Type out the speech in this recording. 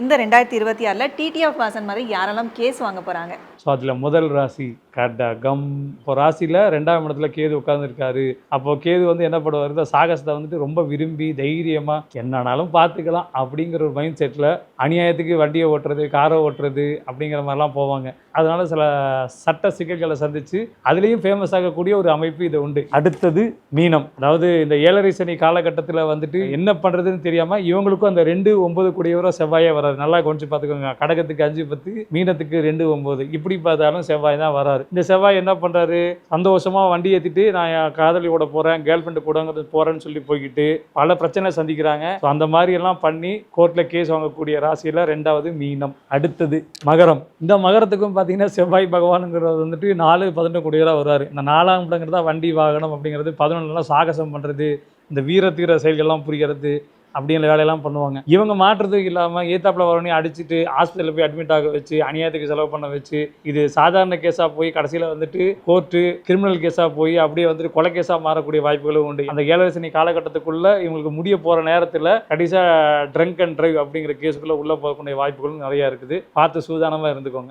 இந்த 2026ல டிடிஎஃப் வாசன் மாதிரி யாரெல்லாம் கேஸ் வாங்க போறாங்க? ஸோ அதில் முதல் ராசி கடகம். இப்போ ராசியில் 2ஆம் இடத்துல கேது உட்காந்துருக்காரு. அப்போ கேது வந்து என்ன பண்ணுவார், இந்த சாகசத்தை வந்துட்டு ரொம்ப விரும்பி தைரியமாக என்னன்னாலும் பார்த்துக்கலாம் அப்படிங்கிற ஒரு மைண்ட் செட்டில் அநியாயத்துக்கு வண்டியை ஓட்டுறது, காரை ஓட்டுறது அப்படிங்கிற மாதிரிலாம் போவாங்க. அதனால சில சட்ட சிக்கல்களை சந்தித்து அதுலேயும் ஃபேமஸ் ஆகக்கூடிய ஒரு அமைப்பு இது உண்டு. அடுத்தது மீனம். அதாவது இந்த 7.5 சனி காலகட்டத்தில் வந்துட்டு என்ன பண்ணுறதுன்னு தெரியாமல் இவங்களுக்கும் அந்த 2-9 கூடியவரோ செவ்வாயே வராது. நல்லா கொஞ்சம் பார்த்துக்கோங்க. கடகத்துக்கு 5-10, மீனத்துக்கு 2-9, இப்படி பார்த்தாலும் செவ்வாய் தான் வராரு. இந்த செவ்வாய் என்ன பண்ணுறாரு, சந்தோஷமாக வண்டி ஏற்றிட்டு நான் என் காதலியோட போகிறேன், கேர்ள் ஃப்ரெண்டு கூட போகிறேன்னு சொல்லி போய்கிட்டு பல பிரச்சனை சந்திக்கிறாங்க. ஸோ அந்த மாதிரி எல்லாம் பண்ணி கோர்ட்டில் கேஸ் வாங்கக்கூடிய ராசியில் 2வது மீனம். அடுத்தது மகரம். இந்த மகரத்துக்கும் பார்த்தீங்கன்னா செவ்வாய் பகவானுங்கிறது வந்துட்டு 4-11 கூடியவராக வருவார். இந்த 4ஆம் இடங்கிறதா வண்டி வாகனம் அப்படிங்கிறது, 11 சாகசம் பண்ணுறது, இந்த வீரத்தீர செயல்கள்லாம் புரிகிறது அப்படிங்கிற வேலையெல்லாம் பண்ணுவாங்க. இவங்க மாற்றுறதுக்கு இல்லாமல் ஏத்தாப்பில் வரவனையும் அடிச்சுட்டு ஹாஸ்பிட்டலில் போய் அட்மிட் ஆக வச்சு அநியாயத்துக்கு செலவு பண்ண வச்சு, இது சாதாரண கேஸாக போய் கடைசியில் வந்துட்டு கோர்ட்டு கிரிமினல் கேஸாக போய் அப்படியே வந்துட்டு கொலை கேஸாக மாறக்கூடிய வாய்ப்புகளும் உண்டு. அந்த 7.5 சனி காலகட்டத்துக்குள்ளே இவங்களுக்கு முடிய போகிற நேரத்தில் கடைசியாக ட்ரங்க் அண்ட் டிரைவ் அப்படிங்கிற கேஸுக்குள்ளே உள்ளே போகக்கூடிய வாய்ப்புகளும் நிறையா இருக்குது. பார்த்து சூதானமாக இருந்துக்கோங்க.